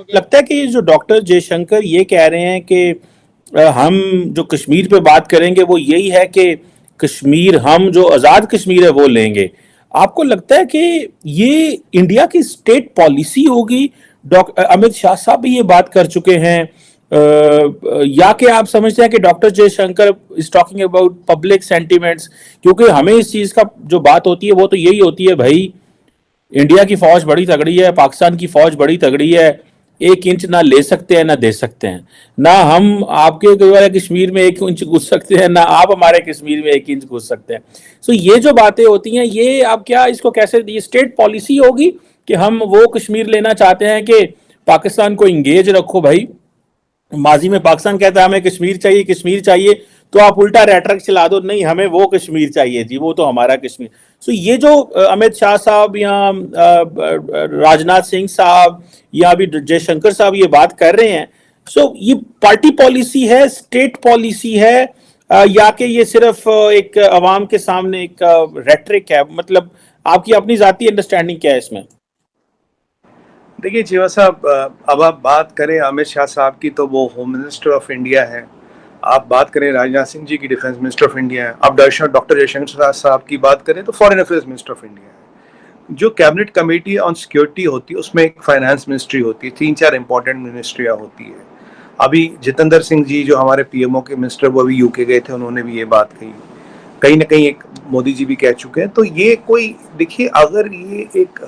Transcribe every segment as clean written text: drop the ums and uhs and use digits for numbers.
लगता है कि जो डॉक्टर जयशंकर ये कह रहे हैं कि हम जो कश्मीर पे बात करेंगे वो यही है कि कश्मीर, हम जो आज़ाद कश्मीर है वो लेंगे। आपको लगता है कि ये इंडिया की स्टेट पॉलिसी होगी? डॉक्टर अमित शाह साहब भी ये बात कर चुके हैं, या कि आप समझते हैं कि doctor Jaishankar is talking about public sentiments? क्योंकि हमें इस चीज़ का जो बात होती है वो तो यही होती है भाई, इंडिया की फौज बड़ी तगड़ी है, पाकिस्तान की फौज बड़ी तगड़ी है, एक इंच ना ले सकते हैं ना दे सकते हैं, ना हम आपके वाले कश्मीर में एक इंच घुस सकते हैं ना आप हमारे कश्मीर में एक इंच घुस सकते हैं। सो ये जो बातें होती हैं, ये आप क्या इसको कैसे, ये स्टेट पॉलिसी होगी कि हम वो कश्मीर लेना चाहते हैं कि पाकिस्तान को इंगेज रखो भाई? माजी में पाकिस्तान कहता है हमें कश्मीर चाहिए, कश्मीर चाहिए, तो आप उल्टा रेटरिक चला दो, नहीं हमें वो कश्मीर चाहिए जी, वो तो हमारा कश्मीर। सो ये जो अमित शाह साहब या राजनाथ सिंह साहब या अभी जयशंकर साहब ये बात कर रहे हैं, सो ये पार्टी पॉलिसी है, स्टेट पॉलिसी है, या कि ये सिर्फ एक अवाम के सामने एक रेटरिक है? मतलब आपकी अपनी जाती अंडरस्टैंडिंग क्या है इसमें? देखिए जीवा साहब, अब आप बात करें अमित शाह साहब की तो वो होम मिनिस्टर ऑफ इंडिया है। आप बात करें राजनाथ सिंह जी की, डिफेंस मिनिस्टर ऑफ इंडिया है। आप डॉक्टर जयशंकर साहब की बात करें तो foreign affairs minister of India है। जो कैबिनेट कमेटी ऑन सिक्योरिटी होती है उसमें एक फाइनेंस मिनिस्ट्री होती है, 3-4 इंपॉर्टेंट मिनिस्ट्रियाँ होती है। अभी जितेंद्र सिंह जी जो हमारे पीएमओ के मिनिस्टर, वो अभी यूके गए थे, उन्होंने भी ये बात कही, कहीं ना कहीं एक मोदी जी भी कह चुके हैं। तो ये कोई, देखिए अगर ये एक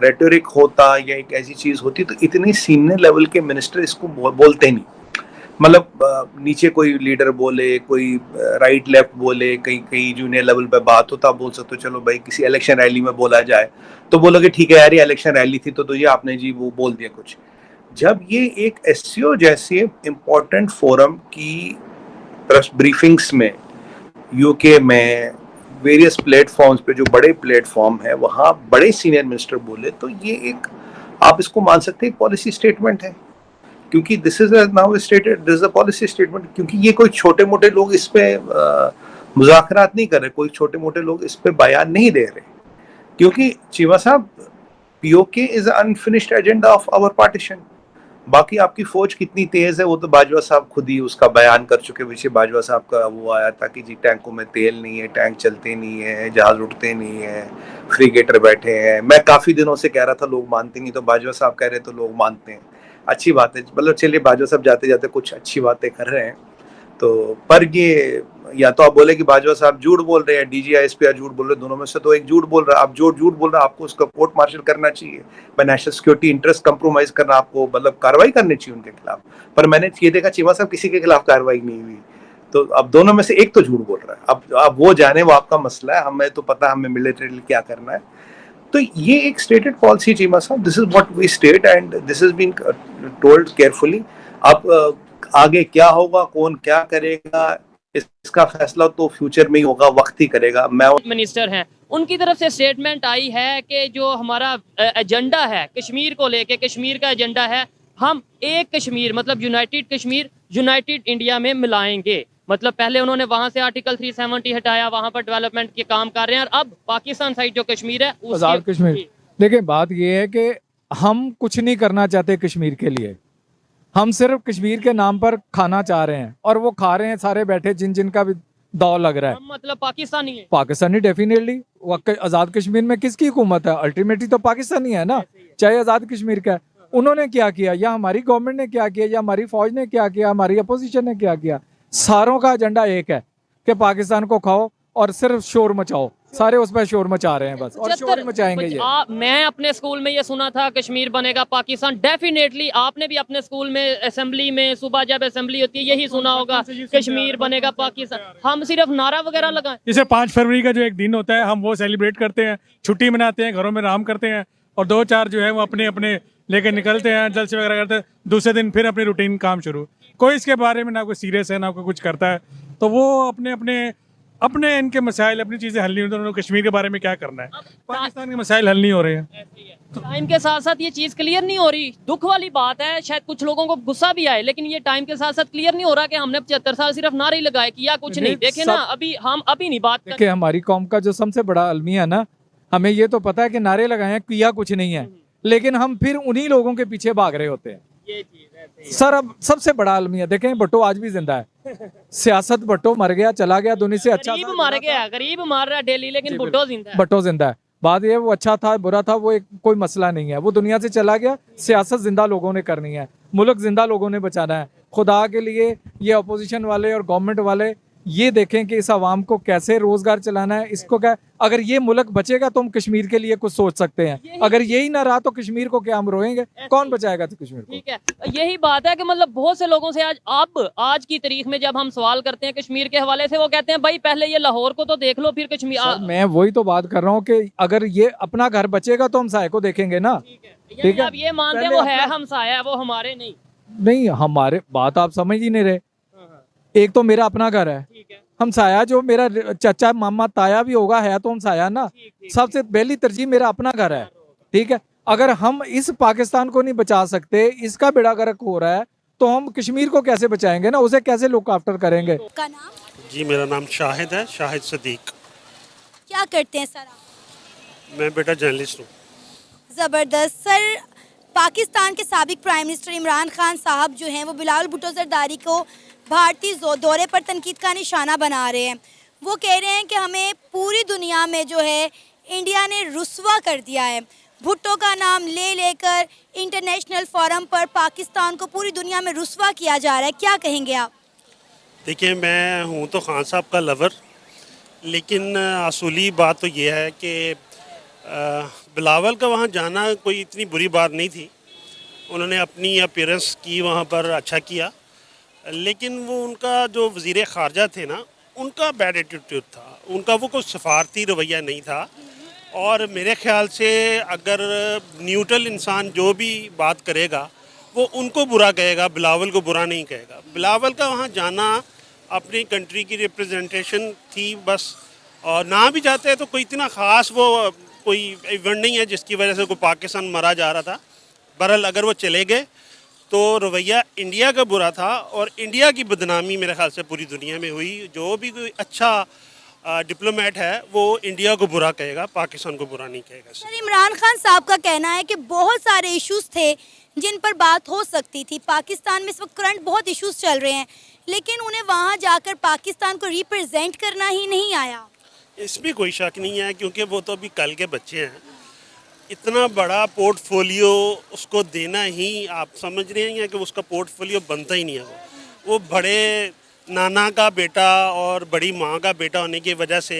रेटोरिक होता या एक ऐसी चीज होती तो इतने सीनियर लेवल के मिनिस्टर इसको बोलते नहीं। मतलब नीचे कोई लीडर बोले, कोई राइट लेफ्ट बोले, कहीं कहीं जूनियर लेवल पे बात हो तो आप बोल सकते हो चलो भाई किसी इलेक्शन रैली में बोला जाए तो बोलोगे ठीक है यार ये इलेक्शन रैली थी तो ये आपने जी वो बोल दिया कुछ। जब ये एक एससीओ जैसे इम्पोर्टेंट फोरम की प्रेस ब्रीफिंग्स में, यूके में, वेरियस प्लेटफॉर्म्स पे, जो बड़े प्लेटफॉर्म है वहाँ बड़े सीनियर मिनिस्टर बोले, तो ये एक, आप इसको मान सकते हैं पॉलिसी स्टेटमेंट है। क्योंकि this is now stated, this is a policy statement, क्योंकि ये कोई छोटे मोटे लोग इस पे मुज़ाकरात नहीं कर रहे, कोई छोटे मोटे लोग इस पे बयान नहीं दे रहे। क्योंकि चीमा साहब, PoK is unfinished agenda of our partition. बाकी आपकी फौज कितनी तेज है वो तो बाजवा साहब खुद ही उसका बयान कर चुके। पीछे बाजवा साहब का वो आया था कि जी टैंकों में तेल नहीं है, टैंक चलते नहीं है, जहाज उड़ते नहीं है, फ्रीगेटर बैठे हैं। मैं काफी दिनों से कह रहा था लोग मानते नहीं, तो बाजवा साहब कह रहे तो लोग मानते हैं। अच्छी बात है, मतलब चलिए बाजवा साहब जाते जाते कुछ अच्छी बातें कर रहे हैं। तो पर ये, या तो आप बोले कि बाजवा साहब झूठ बोल रहे हैं, डीजीआईएसपी या झूठ बोल रहे हैं, दोनों में से तो एक झूठ बोल रहा है। आप जो झूठ बोल रहे हैं आपको उसका कोर्ट मार्शल करना चाहिए, नेशनल सिक्योरिटी इंटरेस्ट कंप्रोमाइज करना, आपको मतलब कार्रवाई करनी चाहिए उनके खिलाफ। पर मैंने ये देखा चीमा साहब किसी के खिलाफ कार्रवाई नहीं हुई। तो अब दोनों में से एक तो झूठ बोल रहा है। अब वो जाने, वो आपका मसला है, हमें तो पता है हमें मिलिटरी क्या करना है। तो ये एक स्टेटेड पॉलिसी चीमा साहब, this is what we state and this is been told carefully. अब आगे क्या होगा, कौन क्या करेगा, इसका फैसला तो फ्यूचर में ही होगा, वक्त ही करेगा। मैं मिनिस्टर हैं, उनकी तरफ से स्टेटमेंट आई है कि जो हमारा एजेंडा है कश्मीर को लेके, कश्मीर का एजेंडा है हम एक कश्मीर मतलब यूनाइटेड कश्मीर यूनाइटेड इंडिया में मिलाएंगे। मतलब पहले उन्होंने वहां से आर्टिकल 370 हटाया, वहां पर डेवलपमेंट के काम कर रहे हैं, और अब पाकिस्तान साइड जो कश्मीर है आजाद कश्मीर। देखिए बात ये है कि हम कुछ नहीं करना चाहते कश्मीर के लिए, हम सिर्फ कश्मीर के नाम पर खाना चाह रहे हैं, और वो खा रहे हैं सारे बैठे जिन जिन का भी दाव लग रहा है। मतलब पाकिस्तानी है, पाकिस्तानी डेफिनेटली। आजाद कश्मीर में किसकी हुकूमत है? अल्टीमेटली तो पाकिस्तानी है ना, चाहे आजाद कश्मीर का है। उन्होंने क्या किया, या हमारी गवर्नमेंट ने क्या किया, या हमारी फौज ने क्या किया, हमारी अपोजिशन ने क्या किया? सारों का एजेंडा एक है कि पाकिस्तान को खाओ और सिर्फ शोर मचाओ। सारे उस पर शोर मचा रहे हैं बस, और शोर मचाएंगे ये। मैं अपने स्कूल में ये सुना था कश्मीर बनेगा पाकिस्तान। डेफिनेटली आपने भी अपने स्कूल में असेंबली में सुबह जब असेंबली होती है यही सुना होगा, कश्मीर बनेगा पाकिस्तान। हम सिर्फ नारा वगैरह लगाएं। जैसे 5 फरवरी का जो एक दिन होता है हम वो सेलिब्रेट करते हैं, छुट्टी मनाते हैं, घरों में आराम करते हैं, और 2-4 जो है वो अपने अपने लेके निकलते हैं, जलसे वगैरह करते हैं। दूसरे दिन फिर अपनी रूटीन काम शुरू। कोई इसके बारे में ना कोई सीरियस है ना कोई कुछ करता है। तो वो अपने अपने अपने इनके मसाइल, अपनी चीजें हल नहीं होती, उन्होंने कश्मीर के बारे में क्या करना है? पाकिस्तान के मसाइल हल नहीं हो रहे हैं। टाइम के साथ साथ ये चीज क्लियर नहीं हो रही। दुख वाली बात है, शायद कुछ लोगों को गुस्सा भी आए, लेकिन ये टाइम के साथ साथ क्लियर नहीं हो रहा कि हमने 75 साल सिर्फ नारे ही लगाए, किया कुछ नहीं। देखे ना, अभी हम अभी नहीं बात देखिए हमारी कौम का जो सबसे बड़ा अलमिया है ना, हमें ये तो पता है कि नारे लगाए हैं, किया कुछ नहीं है। लेकिन हम फिर उन्हीं लोगों के पीछे भाग रहे होते हैं। ये चीज ऐसे ही सर अब सबसे बड़ा अलमिया देखें, भुट्टो आज भी जिंदा है। सियासत भुट्टो मर गया, चला गया, दुनिया से अच्छा गरीब था, मार बुरा गया, था। गरीब मार रहा है डेली, लेकिन जी, भुट्टो जिंदा है। भुट्टो जिंदा है। बात ये, वो अच्छा था बुरा था वो एक कोई मसला नहीं है, वो दुनिया से चला गया। सियासत जिंदा लोगों ने करनी है, मुल्क जिंदा लोगों ने बचाना है। खुदा के लिए ये अपोजिशन वाले और गवर्नमेंट वाले ये देखें कि इस आवाम को कैसे रोजगार चलाना है। इसको क्या, अगर ये मुल्क बचेगा तो हम कश्मीर के लिए कुछ सोच सकते हैं। अगर यही ना रहा तो कश्मीर को क्या हम रोएंगे? कौन बचाएगा तो कश्मीर को? ठीक है, यही बात है कि मतलब बहुत से लोगों से आज की तारीख में जब हम सवाल करते हैं कश्मीर के हवाले से, वो कहते हैं भाई पहले ये लाहौर को तो देख लो फिर कश्मीर। सर, मैं वही तो बात कर रहा हूँ कि अगर ये अपना घर बचेगा तो हम साय को देखेंगे ना। ठीक है, आप ये मानते हैं पहले वो है अपना- हमसाया है, वो हमारे नहीं। नहीं, हमारे बात आप समझ ही नहीं रहे। एक तो मेरा अपना घर है, ठीक है, हमसाया जो मेरा चाचा मामा ताया भी होगा है तो हमसाया ना। सबसे पहली तरजीह मेरा अपना घर है। ठीक है, अगर हम इस पाकिस्तान को नहीं बचा सकते, इसका बेड़ा गर्क हो रहा है, तो हम कश्मीर को कैसे बचाएंगे ना, उसे कैसे लुक आफ्टर करेंगे? का नाम जी मेरा नाम शाहिद है, शाहिद सदीक। क्या करते हैं सर आप? मैं बेटा जर्नलिस्ट हूँ। ज़बरदस्त सर। पाकिस्तान के साबिक प्राइम मिनिस्टर इमरान खान साहब जो हैं वो बिलावल भुट्टो जरदारी को भारतीय दौरे पर तनकीद का निशाना बना रहे हैं। वो कह रहे हैं कि हमें पूरी दुनिया में जो है इंडिया ने रुस्वा कर दिया है। भुट्टो का नाम ले लेकर इंटरनेशनल फोरम पर पाकिस्तान को पूरी दुनिया में रुस्वा किया जा रहा है। क्या कहेंगे आप? देखिए, मैं हूँ तो खान साहब का लवर, लेकिन असूली बात तो ये है कि बिलावल का वहाँ जाना कोई इतनी बुरी बात नहीं थी। उन्होंने अपनी अपीयरेंस की वहाँ पर, अच्छा किया, लेकिन वो उनका जो वज़ीर ख़ारजा थे ना, उनका बैड एटीट्यूड था, उनका वो कोई सफारती रवैया नहीं था। और मेरे ख़्याल से अगर न्यूट्रल इंसान जो भी बात करेगा वो उनको बुरा कहेगा, बिलावल को बुरा नहीं कहेगा। बिलावल का वहाँ जाना अपनी कंट्री की रिप्रेजेंटेशन थी बस, और ना भी जाते तो कोई इतना ख़ास वो कोई इवेंट नहीं है जिसकी वजह से कोई पाकिस्तान मरा जा रहा था। बहरहाल अगर वो चले गए तो रवैया इंडिया का बुरा था, और इंडिया की बदनामी मेरे ख्याल से पूरी दुनिया में हुई। जो भी कोई अच्छा डिप्लोमेट है वो इंडिया को बुरा कहेगा, पाकिस्तान को बुरा नहीं कहेगा। सर, इमरान खान साहब का कहना है कि बहुत सारे इश्यूज थे जिन पर बात हो सकती थी। पाकिस्तान में इस वक्त करंट बहुत इश्यूज चल रहे हैं, लेकिन उन्हें वहाँ जाकर पाकिस्तान को रिप्रेजेंट करना ही नहीं आया। इसमें कोई शक नहीं है, क्योंकि वो तो अभी कल के बच्चे हैं। इतना बड़ा पोर्टफोलियो उसको देना ही, आप समझ रहे हैं कि उसका पोर्टफोलियो बनता ही नहीं है। वो बड़े नाना का बेटा और बड़ी माँ का बेटा होने की वजह से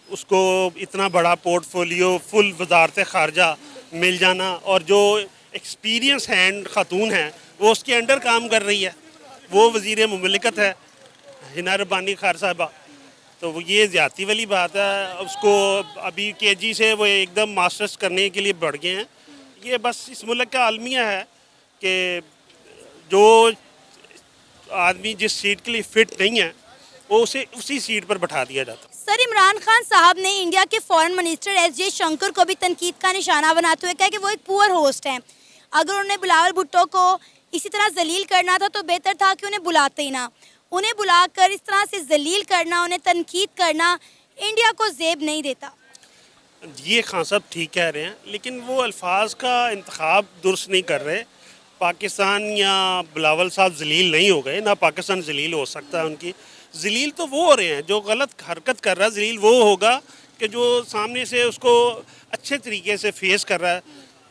उसको इतना बड़ा पोर्टफोलियो, फुल वजारत ख़ारजा मिल जाना, और जो एक्सपीरियंस हैंड ख़ातून है वो उसके अंडर काम कर रही है, वो वज़ीर मुमलिकत है हिना रब्बानी खार साहबा। तो वो ये ज़्यादती वाली बात है। उसको अभी केजी से वो एकदम मास्टर्स करने के लिए बढ़ गए हैं। ये बस इस मुल्क का अलमिया है कि जो आदमी जिस सीट के लिए फिट नहीं है वो उसे उसी सीट पर बैठा दिया जाता है। सर, इमरान खान साहब ने इंडिया के फॉरेन मिनिस्टर एस जयशंकर को भी तनकीद का निशाना बनाते हुए कहा कि वो एक पुअर होस्ट हैं। अगर उन्होंने बिलावल भुट्टो को इसी तरह जलील करना था तो बेहतर था कि उन्हें बुलाते ही ना। उन्हें बुलाकर इस तरह से जलील करना, उन्हें तनकीद करना इंडिया को ज़ेब नहीं देता। ये खान साहब ठीक कह रहे हैं, लेकिन वो अल्फाज का इंतखाब दुरुस्त नहीं कर रहे। पाकिस्तान या बिलावल साहब जलील नहीं हो गए, ना पाकिस्तान जलील हो सकता है। उनकी जलील तो वो हो रहे हैं जो गलत हरकत कर रहा है। जलील वो होगा कि जो सामने से उसको अच्छे तरीके से फेस कर रहा है।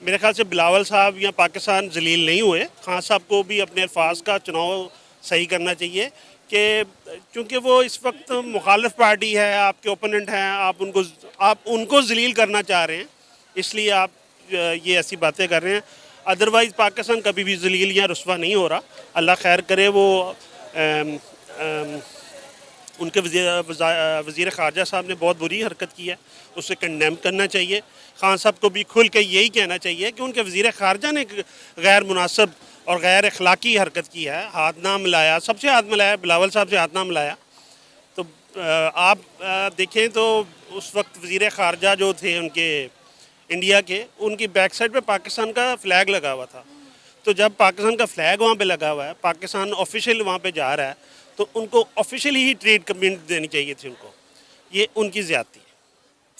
मेरे ख्याल से बिलावल साहब या पाकिस्तान जलील नहीं हुए। खान साहब को भी अपने अल्फाज का चुनाव सही करना चाहिए कि क्योंकि वो इस वक्त मुखालिफ पार्टी है, आपके ओपोनेंट हैं, आप उनको जलील करना चाह रहे हैं, इसलिए आप ये ऐसी बातें कर रहे हैं। अदरवाइज़ पाकिस्तान कभी भी जलील या रुस्वा नहीं हो रहा। अल्लाह खैर करे। वो उनके वज़ीर ख़ारजा साहब ने बहुत बुरी हरकत की है, उसे कंडेम करना चाहिए। खान साहब को भी खुल के यही कहना चाहिए कि उनके वज़ीर ख़ारजा ने गैर मुनासिब और गैर अखलाकी हरकत की है। हाथ ना मिलाया, सबसे हाथ मिलाया, बिलावल साहब से हाथ ना मिलाया। तो आप देखें तो उस वक्त वज़ीर ख़ारजा जो थे उनके इंडिया के, उनकी बैक साइड पे पाकिस्तान का फ़्लैग लगा हुआ था। तो जब पाकिस्तान का फ़्लैग वहाँ पे लगा हुआ है, पाकिस्तान ऑफिशियल वहाँ पे जा रहा है, तो उनको ऑफिशियली ही ट्रेड कमेंट देनी चाहिए थी उनको। ये उनकी ज़्यादती है।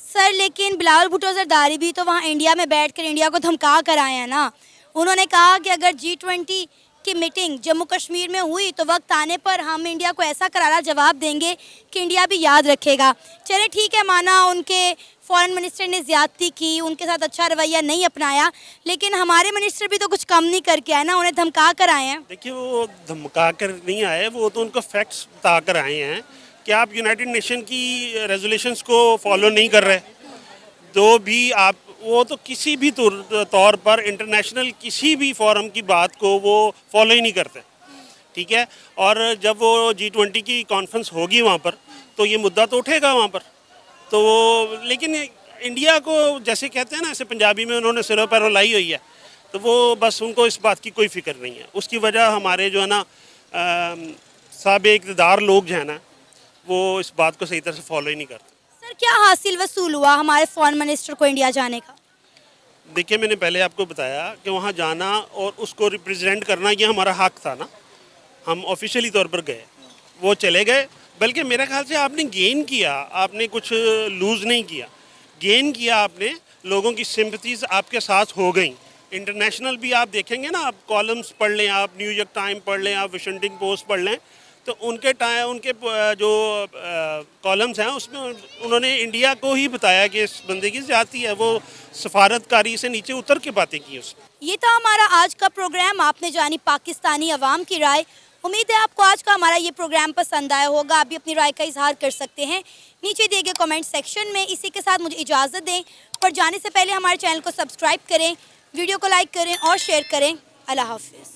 सर लेकिन बिलावल भुट्टो जरदारी भी तो वहाँ इंडिया में बैठकर इंडिया को धमका कर आए हैं ना। उन्होंने कहा कि अगर G20 की मीटिंग जम्मू कश्मीर में हुई तो वक्त आने पर हम इंडिया को ऐसा करारा जवाब देंगे कि इंडिया भी याद रखेगा। चले ठीक है, माना उनके फॉरेन मिनिस्टर ने ज़्यादती की, उनके साथ अच्छा रवैया नहीं अपनाया, लेकिन हमारे मिनिस्टर भी तो कुछ कम नहीं करके आए ना, उन्हें धमका कर आए हैं। देखिए वो धमका कर नहीं आए, वो तो उनको फैक्ट्स बता कर आए हैं कि आप यूनाइटेड नेशन की रेजोल्यूशंस को फॉलो नहीं कर रहे। तो भी आप वो तो किसी भी तौर पर इंटरनेशनल किसी भी फोरम की बात को वो फॉलो ही नहीं करते, ठीक है। और जब वो G20 की कॉन्फ्रेंस होगी वहाँ पर तो ये मुद्दा तो उठेगा वहाँ पर। तो लेकिन इंडिया को जैसे कहते हैं ना, ऐसे पंजाबी में उन्होंने सिरों पैरों लाई हुई है, तो वो बस उनको इस बात की कोई फिक्र नहीं है। उसकी वजह हमारे जो है ना साबिक़ इक़्तिदार लोग जो है ना, वो इस बात को सही तरह से फॉलो ही नहीं करते। सर क्या हासिल वसूल हुआ हमारे फॉरेन मिनिस्टर को इंडिया जाने का? देखिए मैंने पहले आपको बताया कि वहाँ जाना और उसको रिप्रेजेंट करना ये हमारा हक था ना। हम ऑफिशियली तौर पर गए, वो चले गए। बल्कि मेरे ख्याल से आपने गेन किया, आपने कुछ लूज़ नहीं किया, गेन किया आपने। लोगों की सिंपथीज आपके साथ हो गई। इंटरनेशनल भी आप देखेंगे ना, आप कॉलम्स पढ़ लें, आप न्यूयॉर्क टाइम पढ़ लें, आप वाशिंगटन पोस्ट पढ़ लें, तो उनके जो कॉलम्स हैं उसमें उन्होंने इंडिया को ही बताया कि इस बंदे की ज़्यादती है। वो सफारतकारी से नीचे उतर के बातें की उसने। ये था हमारा आज का प्रोग्राम। आपने जानी पाकिस्तानी अवाम की राय। उम्मीद है आपको आज का हमारा ये प्रोग्राम पसंद आया होगा। आप भी अपनी राय का इजहार कर सकते हैं नीचे दिए गए कमेंट सेक्शन में। इसी के साथ मुझे इजाज़त दें, पर जाने से पहले हमारे चैनल को सब्सक्राइब करें, वीडियो को लाइक करें और शेयर करें। अल्लाह हाफिज़।